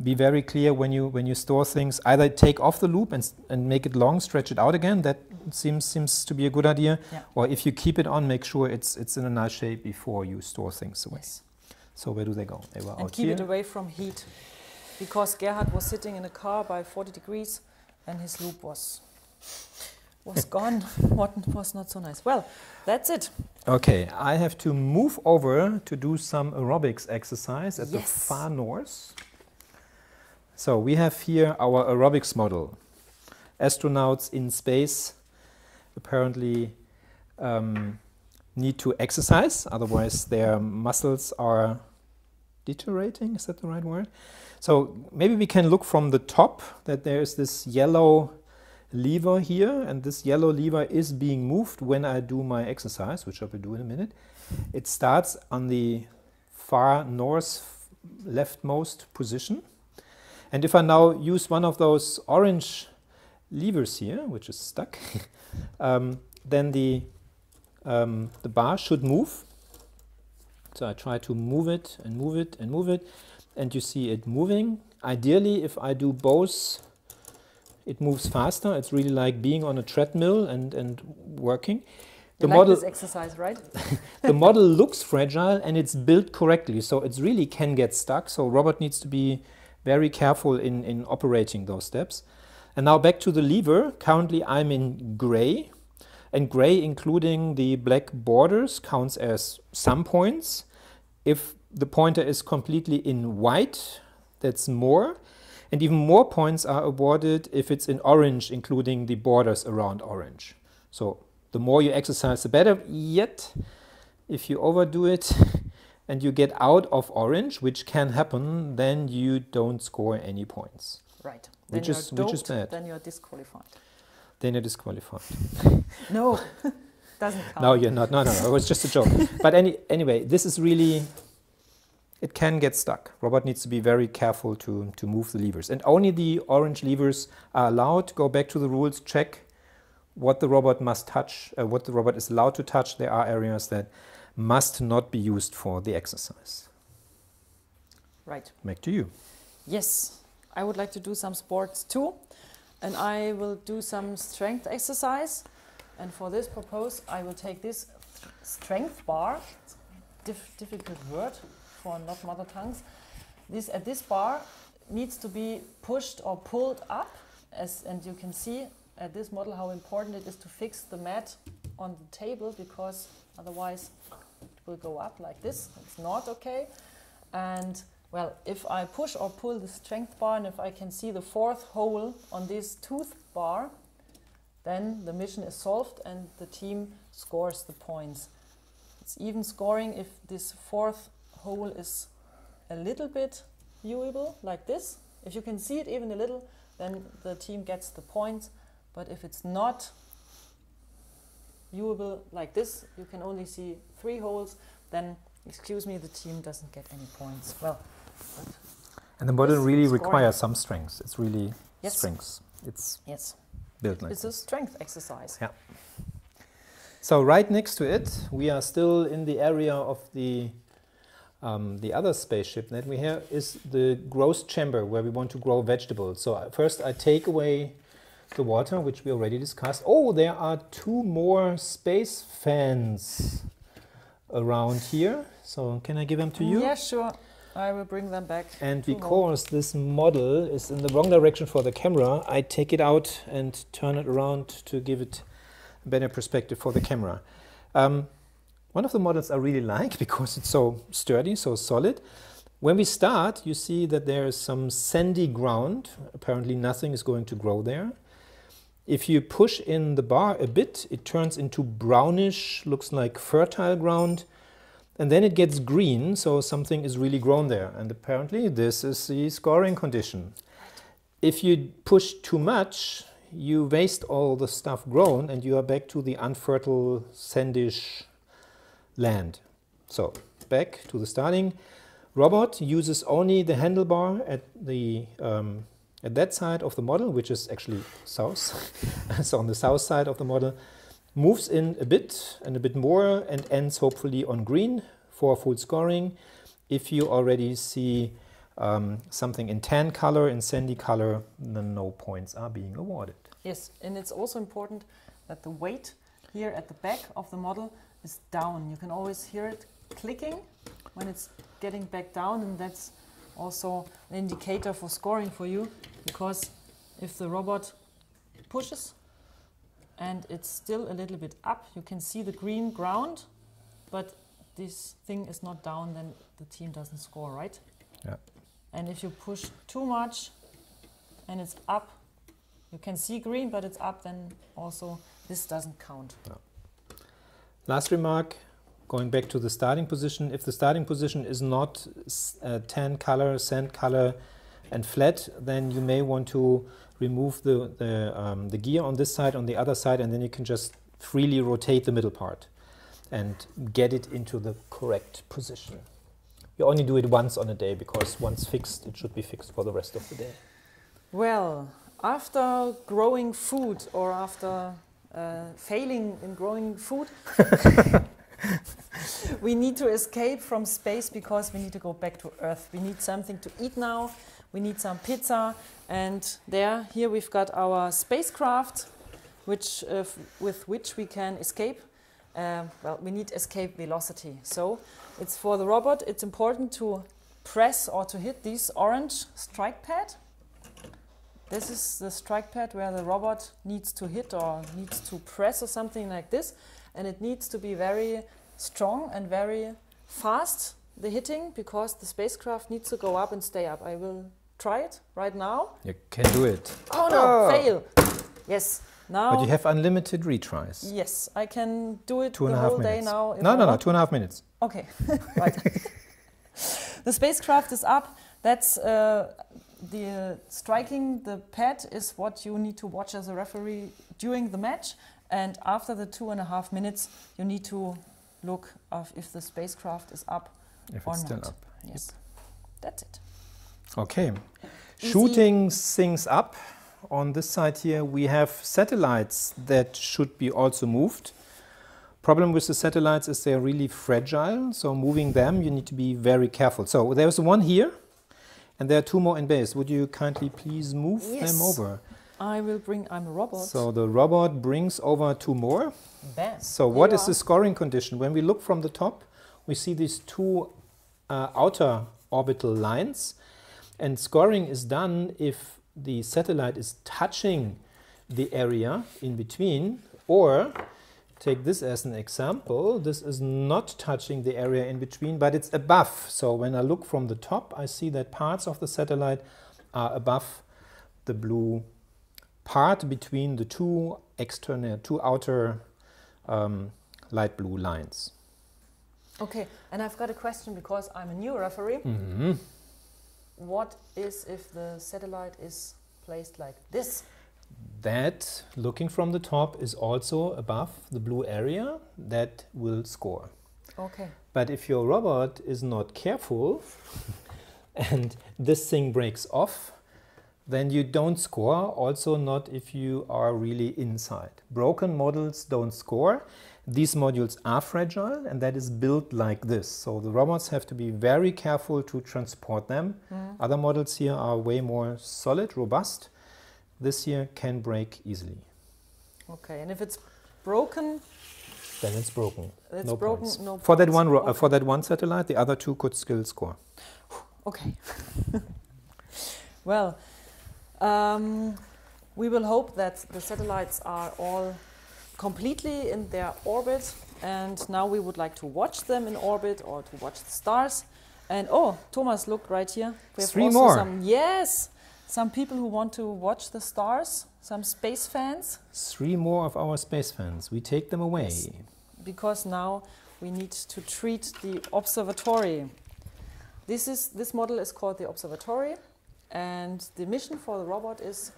Be very clear when you store things. Either take off the loop and make it long, stretch it out again. That seems to be a good idea. Yeah. Or if you keep it on, make sure it's in a nice shape before you store things away. Yes. So where do they go? They were and out keep here. it away from heat. Because Gerhard was sitting in a car by 40 degrees and his loop was gone. What was not so nice. Well, that's it. Okay, I have to move over to do some aerobics exercise at the Yes. far north. So we have here our aerobics model. astronauts in space apparently need to exercise, otherwise their muscles are deteriorating, is that the right word? So maybe we can look from the top that there is this yellow lever here, and this yellow lever is being moved when I do my exercise, which I will do in a minute. It starts on the far north leftmost position. And if I now use one of those orange levers here, which is stuck, then the bar should move. So I try to move it and move it and move it, and you see it moving. Ideally, if I do both, it moves faster. It's really like being on a treadmill and working. You like this exercise, right? The model looks fragile and it's built correctly, so it really can get stuck. So robot needs to be very careful in operating those steps. And now back to the lever. Currently I'm in gray, and gray, including the black borders, counts as some points. If the pointer is completely in white, that's more. And even more points are awarded if it's in orange, including the borders around orange. So the more you exercise, the better. Yet, if you overdo it and you get out of orange, which can happen, then you don't score any points. Right. Which is bad. Then you're disqualified. Then you're disqualified. No, doesn't count. No, you're not. No, it was just a joke. But anyway, this is really, it can get stuck. Robot needs to be very careful to move the levers. And only the orange levers are allowed. Go back to the rules, check what the robot must touch, what the robot is allowed to touch. There are areas that must not be used for the exercise. Right. Back to you. Yes, I would like to do some sports too. And I will do some strength exercise. And for this purpose, I will take this strength bar. It's a difficult word for not mother tongues. This bar needs to be pushed or pulled up. And you can see at this model how important it is to fix the mat on the table, because otherwise it will go up like this. It's not okay. And well, if I push or pull the strength bar, and if I can see the fourth hole on this tooth bar, then the mission is solved and the team scores the points. It's even scoring if this fourth hole is a little bit viewable, like this. If you can see it even a little, then the team gets the points. But if it's not viewable like this, you can only see 3 holes, then, excuse me, the team doesn't get any points. Well, and the model really requires some strength. It's really strength. It's built like this. It's a strength exercise. Yeah. So right next to it, we are still in the area of the other spaceship that we have is the growth chamber where we want to grow vegetables. So first I take away the water, which we already discussed. Oh, there are 2 more space fans around here. So can I give them to you? Yeah, sure. I will bring them back. And because this model is in the wrong direction for the camera, I take it out and turn it around to give it a better perspective for the camera. One of the models I really like because it's so sturdy, so solid. When we start, you see that there is some sandy ground. Apparently nothing is going to grow there. If you push in the bar a bit, it turns into brownish, looks like fertile ground. And then it gets green, so something is really grown there. And apparently this is the scoring condition. If you push too much, you waste all the stuff grown and you are back to the unfertile, sandish land. So back to the starting. Robot uses only the handlebar at that side of the model, which is actually south. So on the south side of the model. Moves in a bit and a bit more and ends hopefully on green for full scoring. If you already see something in tan color, in sandy color, then no points are being awarded. Yes, and it's also important that the weight here at the back of the model is down. You can always hear it clicking when it's getting back down, and that's also an indicator for scoring for you, because if the robot pushes and it's still a little bit up, you can see the green ground, but this thing is not down, then the team doesn't score, right? Yeah. And if you push too much and it's up, you can see green, but it's up, then also this doesn't count. No. Last remark, going back to the starting position. If the starting position is not tan color, sand color, and flat, then you may want to remove the gear on this side, on the other side, and then you can just freely rotate the middle part and get it into the correct position. You only do it once on a day, because once fixed, it should be fixed for the rest of the day. Well, after growing food, or after failing in growing food, we need to escape from space, because we need to go back to Earth. We need something to eat now. We need some pizza, and here we've got our spacecraft, with which we can escape. Well, we need escape velocity. So it's for the robot, it's important to press or to hit this orange strike pad. This is the strike pad where the robot needs to hit or needs to press or something like this. And it needs to be very strong and very fast, the hitting, because the spacecraft needs to go up and stay up. I will try it right now. You can do it. Oh no, fail. Yes, now. But you have unlimited retries. Yes, I can do it 2.5 the whole minutes. day now. No, 2.5 minutes. Okay, right. The spacecraft is up. That's the striking the pad is what you need to watch as a referee during the match. And after the 2.5 minutes, you need to look if the spacecraft is up If or it's not. still up. Yes, that's it. Okay. Easy. Shooting things up. On this side here, we have satellites that should be also moved. Problem with the satellites is they're really fragile, so moving them, you need to be very careful. So there's one here, and there are 2 more in base. Would you kindly please move them over? I will bring, I'm a robot. So the robot brings over 2 more. Bam. So what is the scoring condition? When we look from the top, we see these 2 outer orbital lines, and scoring is done if the satellite is touching the area in between, or take this as an example, this is not touching the area in between, but it's above. So when I look from the top, I see that parts of the satellite are above the blue part between the 2 outer light blue lines. Okay, and I've got a question, because I'm a new referee. Mm-hmm. What is if the satellite is placed like this? That, looking from the top, is also above the blue area. That will score. Okay. But if your robot is not careful and this thing breaks off, then you don't score, also not if you are really inside. Broken models don't score. These modules are fragile, and that is built like this. So the robots have to be very careful to transport them. Other models here are way more solid, robust. This here can break easily. Okay, and if it's broken, Then it's broken. it's No broken. points. No For that points. one, Okay. for that one satellite, the other 2 could still score. Okay. Well, we will hope that the satellites are all completely in their orbit, and now we would like to watch them in orbit or to watch the stars. And oh, Thomas, look right here. We have 3 also more. Some people who want to watch the stars, some space fans. 3 more of our space fans. We take them away. Yes. Because now we need to treat the observatory. This model is called the observatory, and the mission for the robot is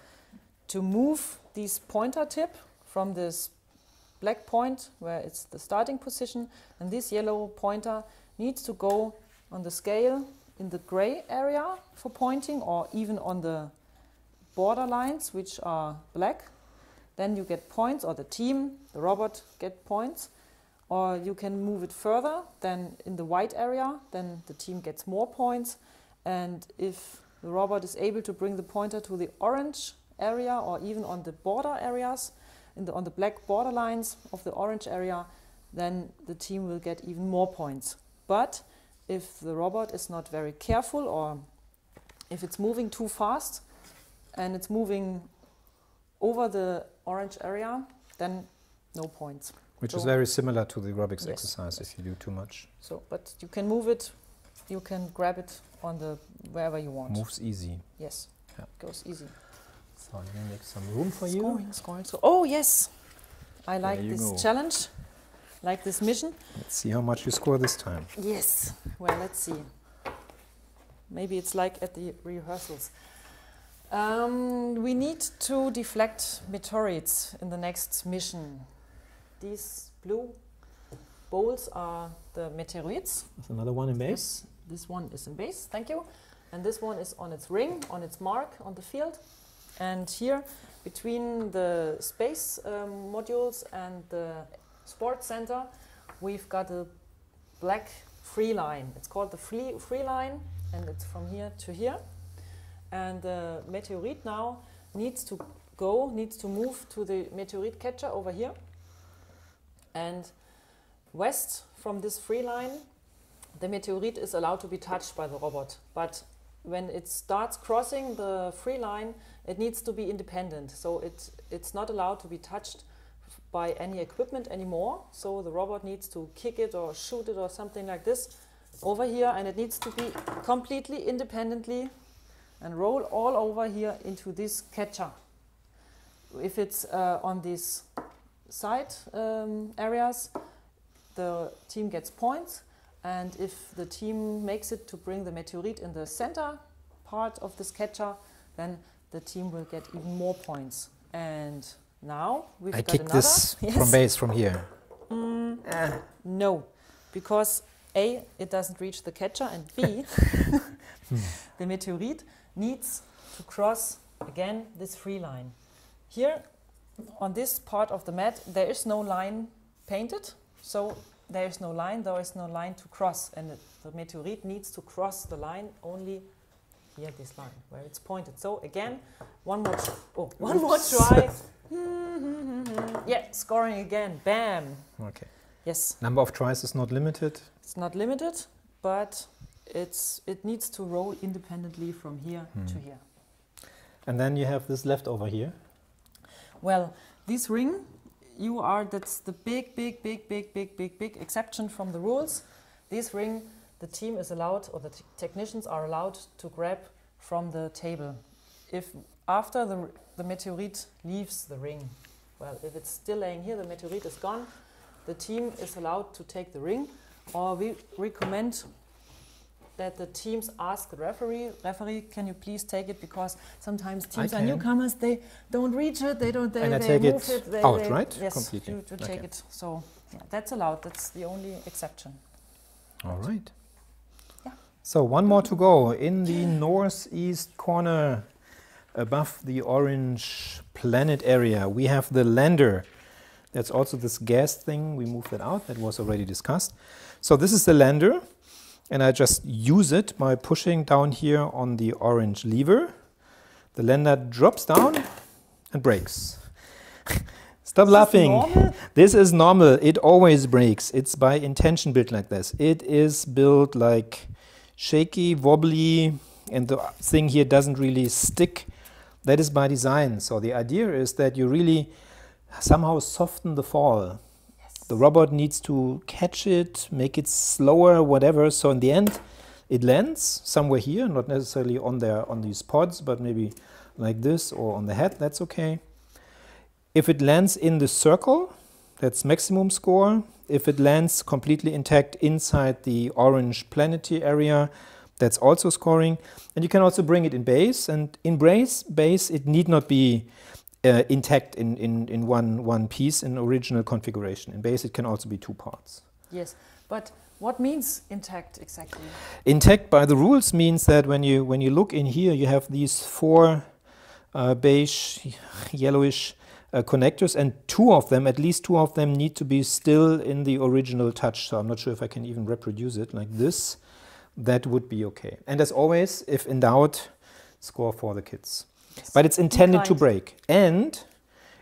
to move this pointer tip from this black point where it's the starting position, and this yellow pointer needs to go on the scale in the gray area for pointing, or even on the border lines, which are black. Then you get points, or the team, the robot, get points. Or you can move it further, then in the white area, then the team gets more points. And if the robot is able to bring the pointer to the orange area, or even on the border areas, on the black border lines of the orange area, then the team will get even more points. But if the robot is not very careful, or if it's moving too fast and it's moving over the orange area, then no points. Which So- is very similar to the aerobics Yes, exercise yes. if you do too much. So, but you can move it, you can grab it on the wherever you want. Moves easy. Yes, Yeah. goes easy. So let me make some room for Scoring, you. scoring. So, oh yes, I like you this go. challenge, like this mission. Let's see how much you score this time. Yes. Well, let's see. Maybe it's like at the rehearsals. We need to deflect meteorites in the next mission. These blue bowls are the meteorites. There's another one in base. This one is in base, thank you. And this one is on its ring, on its mark on the field. And here, between the space modules and the sports center, we've got a black free line. It's called the free line, and it's from here to here. And the meteorite now needs to move to the meteorite catcher over here. And west from this free line, the meteorite is allowed to be touched by the robot. But when it starts crossing the free line, it needs to be independent. So it's not allowed to be touched by any equipment anymore. So the robot needs to kick it or shoot it or something like this over here, and it needs to be completely independently and roll all over here into this catcher. If it's on these side areas, the team gets points, and if the team makes it to bring the meteorite in the center part of this catcher, then the team will get even more points. And now we've got another. I kick this from base from here. No, because A, it doesn't reach the catcher, and B, the meteorite needs to cross again this free line. Here on this part of the mat there is no line painted, so there is no line to cross, and the meteorite needs to cross the line only here, this line where it's pointed. So again, one more try. Yeah, scoring again, bam. Okay. Yes. Number of tries is not limited. It's not limited, but it needs to roll independently from here to here. And then you have this left over here. Well, this ring, that's the big exception from the rules. This ring, the team is allowed, or the technicians are allowed to grab from the table. If after the meteorite leaves the ring, well, if it's still laying here, the meteorite is gone, the team is allowed to take the ring, or we recommend that the teams ask the referee, can you please take it, because sometimes teams are newcomers, they don't reach it, they move it out, right? Yes, completely. to take it. So yeah, that's allowed. That's the only exception. All right. Yeah. So one more to go. In the northeast corner, above the orange planet area, we have the lander. That's also this gas thing. We moved that out. That was already discussed. So this is the lander. And I just use it by pushing down here on the orange lever. The lander drops down and breaks. Stop laughing. This is normal. It always breaks. It's by intention built like this. It is built like shaky, wobbly, and the thing here doesn't really stick. That is by design. So the idea is that you really somehow soften the fall. The robot needs to catch it, make it slower, whatever. So in the end, it lands somewhere here, not necessarily on these pods, but maybe like this or on the head. That's okay. If it lands in the circle, that's maximum score. If it lands completely intact inside the orange planetary area, that's also scoring. And you can also bring it in base. And in base, it need not be intact in one piece in original configuration. In base, it can also be two parts. Yes, but what means intact exactly? Intact by the rules means that when you look in here, you have these four beige, yellowish connectors, and at least two of them need to be still in the original touch. So I'm not sure if I can even reproduce it like this. That would be okay. And as always, if in doubt, score for the kids. Yes. But it's intended to break, and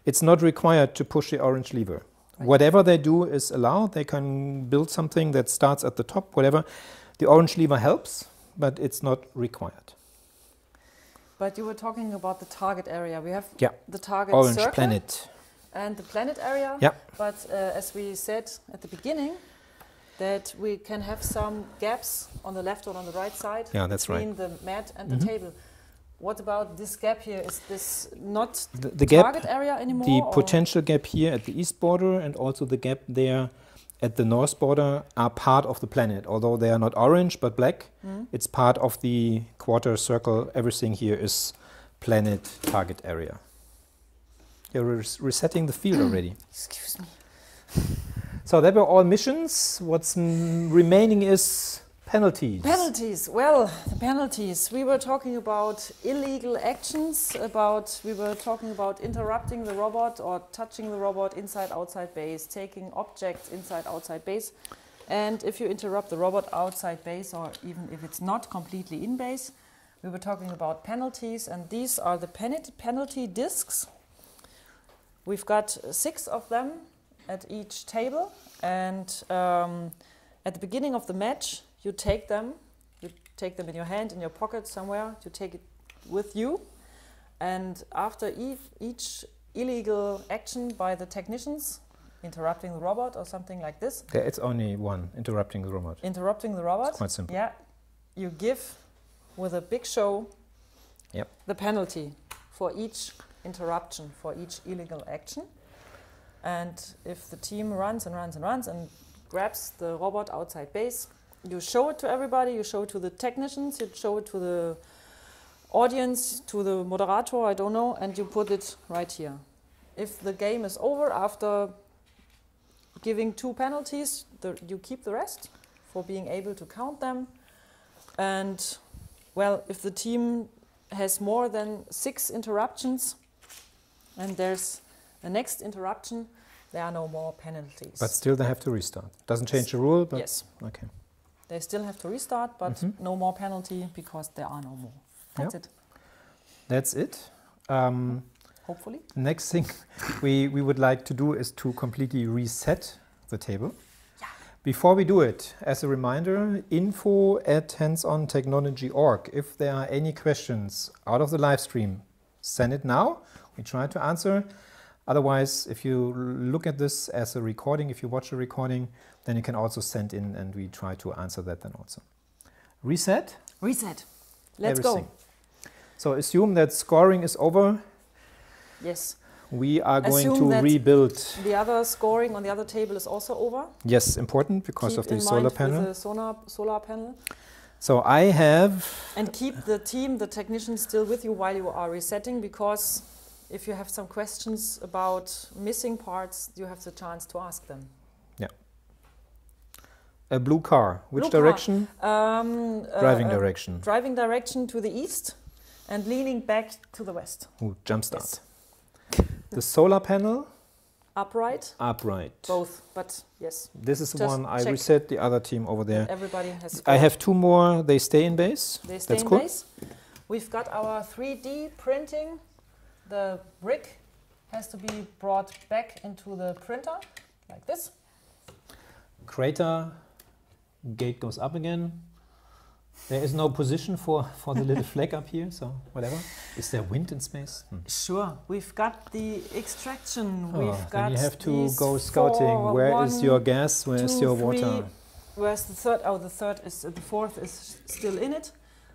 it's not required to push the orange lever. Right. Whatever they do is allowed. They can build something that starts at the top, whatever. The orange lever helps, but it's not required. But you were talking about the target area. We have the target orange circle planet and the planet area. Yeah. But as we said at the beginning, that we can have some gaps on the left or on the right side between the mat and the table. what about this gap here? Is this not The gap, target area anymore? the or- potential gap here at the east border and also the gap there at the north border are part of the planet. Although they are not orange but black, it's part of the quarter circle. Everything here is planet target area. You're resetting the field already. Excuse me. So that were all missions. What's remaining is penalties. Penalties. Well, the penalties. We were talking about illegal actions. We were talking about interrupting the robot or touching the robot inside outside base, taking objects inside outside base. And if you interrupt the robot outside base, or even if it's not completely in base, we were talking about penalties. And these are the penalty discs. We've got 6 of them at each table. And at the beginning of the match, you take them in your hand, in your pocket somewhere, you take it with you. And after each illegal action by the technicians, interrupting the robot or something like this. It's only one, interrupting the robot. Interrupting the robot. It's quite simple. Yeah, you give with a big show the penalty for each interruption, for each illegal action. And if the team runs and runs and runs and grabs the robot outside base, you show it to everybody, you show it to the technicians, you show it to the audience, to the moderator, I don't know, and you put it right here. If the game is over after giving 2 penalties, you keep the rest for being able to count them. And, well, if the team has more than 6 interruptions and there's the next interruption, there are no more penalties. But still they have to restart. Doesn't change the rule, but yes. Okay. They still have to restart, but no more penalty because there are no more. That's it. That's it. Hopefully. Next thing we would like to do is to completely reset the table. Yeah. Before we do it, as a reminder, info@handsontechnology.org. If there are any questions out of the live stream, send it now. We try to answer. Otherwise, if you look at this as a recording, if you watch a recording, then you can also send in and we try to answer that then also. Reset. Reset. Let's everything. go. So assume that scoring is over. Yes. We are going Assume to that rebuild. The other scoring on the other table is also over. Yes, important because of the solar panel. With the solar panel. So I have... And keep the team, the technicians, still with you while you are resetting, because if you have some questions about missing parts, you have the chance to ask them. Yeah. A blue car. Which blue direction? Driving direction. Driving direction to the east and leaning back to the west. Ooh, jump start. Yes. The solar panel? Upright. Upright. Both, but yes. This is the Just one I check. reset, the other team over there. Everybody has I have 2 more. They stay in base. They stay That's in cool. base. We've got our 3D printing. The brick has to be brought back into the printer, like this. Crater. Gate goes up again. There is no position for the little flag up here, so whatever. Is there wind in space? Sure. We've got the extraction. We've got then you have to these go scouting. 4, Where is 1, your gas? Where is 2, your 3. water? Where's the third? Oh, the fourth is still in it.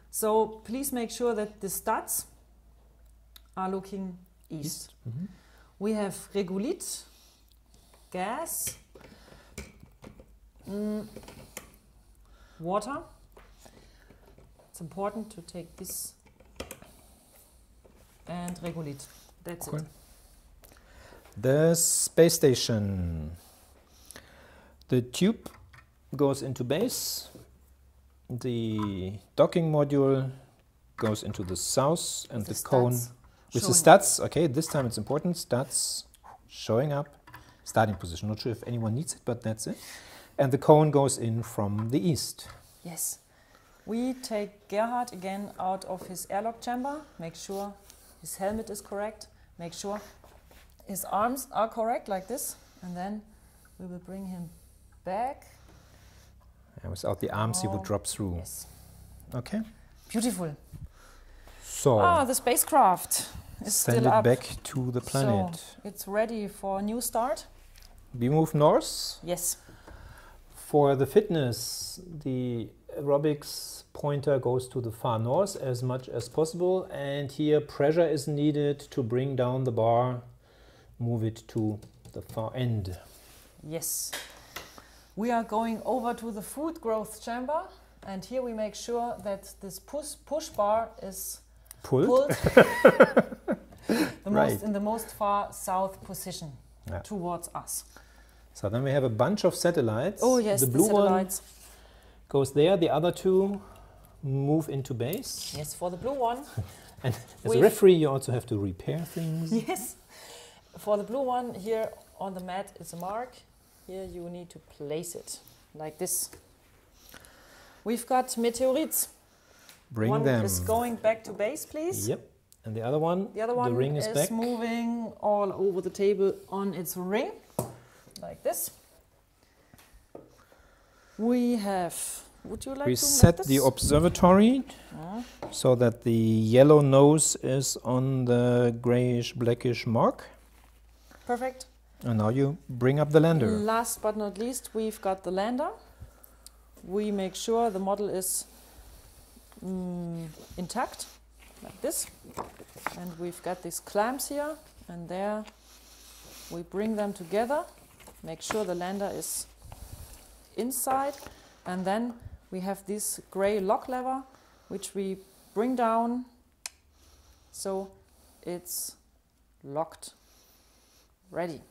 So please make sure that the studs are looking east. Mm-hmm. We have regolith, gas, water. It's important to take this and regolith. That's Cool. it. The space station. The tube goes into base. The docking module goes into the south, and the cone with the studs. Okay, this time it's important. Studs showing up. Starting position. Not sure if anyone needs it, but that's it. And the cone goes in from the east. Yes. We take Gerhard again out of his airlock chamber. Make sure his helmet is correct. Make sure his arms are correct, like this. And then we will bring him back. And without the arms, he would drop through. Yes. Okay. Beautiful. So the spacecraft is send still it up. back to the planet. So it's ready for a new start. We move north. Yes. For the fitness, the aerobics pointer goes to the far north as much as possible, and here pressure is needed to bring down the bar, move it to the far end. Yes. We are going over to the food growth chamber, and here we make sure that this push bar is pulled in the most far south position towards us. So then we have a bunch of satellites. Oh yes, the blue satellites. one goes there, the other two move into base. Yes, for the blue one. And as a referee you also have to repair things. Yes. For the blue one, here on the mat is a mark. Here you need to place it like this. We've got meteorites. Bring one them. is going back to base, please. Yep. And the other one, the ring is back. Moving all over the table on its ring, like this. We have, would you like to set the observatory so that the yellow nose is on the grayish blackish mark. Perfect. And now you bring up the lander. Last but not least, we've got the lander. We make sure the model is intact, like this. And we've got these clamps here, and there we bring them together, make sure the lander is inside, and then we have this gray lock lever, which we bring down so it's locked, ready.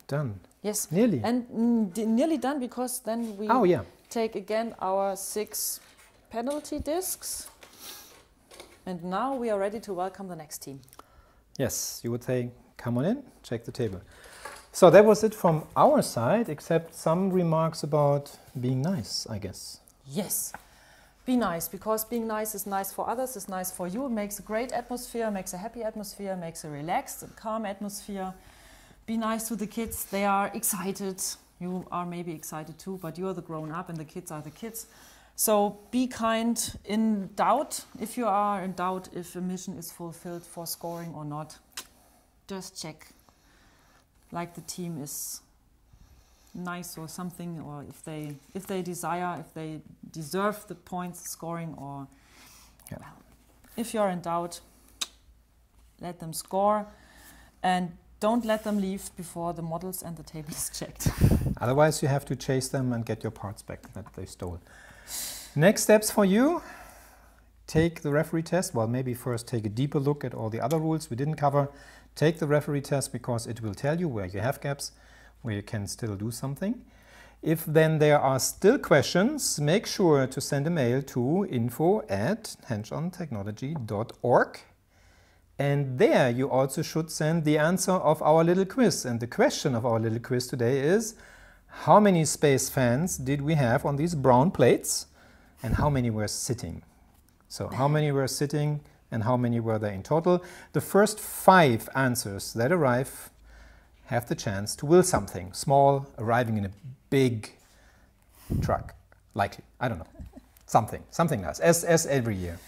Done. Yes. Nearly. And nearly done, because then we take again our 6 penalty discs. And now we are ready to welcome the next team. Yes, you would say, come on in, check the table. So that was it from our side, except some remarks about being nice, I guess. Yes, be nice, because being nice is nice for others, is nice for you, makes a great atmosphere, makes a happy atmosphere, makes a relaxed and calm atmosphere. Be nice to the kids, they are excited. You are maybe excited too, but you're the grown up and the kids are the kids. So be kind. In doubt, if you are in doubt if a mission is fulfilled for scoring or not, just check, like the team is nice or something, or if they desire, if they deserve the points scoring, or well, if you're in doubt, let them score and don't let them leave before the models and the table is checked. Otherwise you have to chase them and get your parts back that they stole. Next steps for you: take the referee test. Well, maybe first take a deeper look at all the other rules we didn't cover. Take the referee test, because it will tell you where you have gaps, where you can still do something. If then there are still questions, make sure to send a mail to info@hands-on-technology.org. And there you also should send the answer of our little quiz. And the question of our little quiz today is: how many space fans did we have on these brown plates, and how many were sitting? So how many were sitting and how many were there in total? The first 5 answers that arrive have the chance to win something small, arriving in a big truck, likely. I don't know. Something nice, as every year.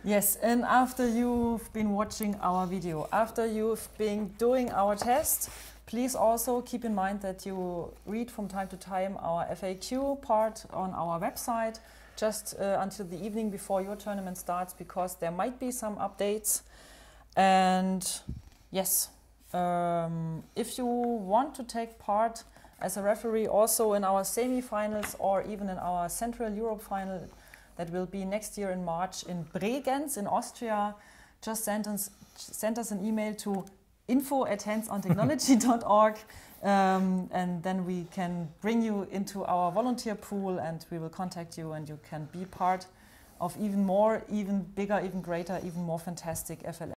Yes, and after you've been watching our video, after you've been doing our test, please also keep in mind that you read from time to time our FAQ part on our website, just until the evening before your tournament starts, because there might be some updates. And yes, if you want to take part as a referee also in our semi-finals, or even in our Central Europe final that will be next year in March in Bregenz in Austria, just send us an email to info@handsontechnology.org, and then we can bring you into our volunteer pool, and we will contact you, and you can be part of even more, even bigger, even greater, even more fantastic FLS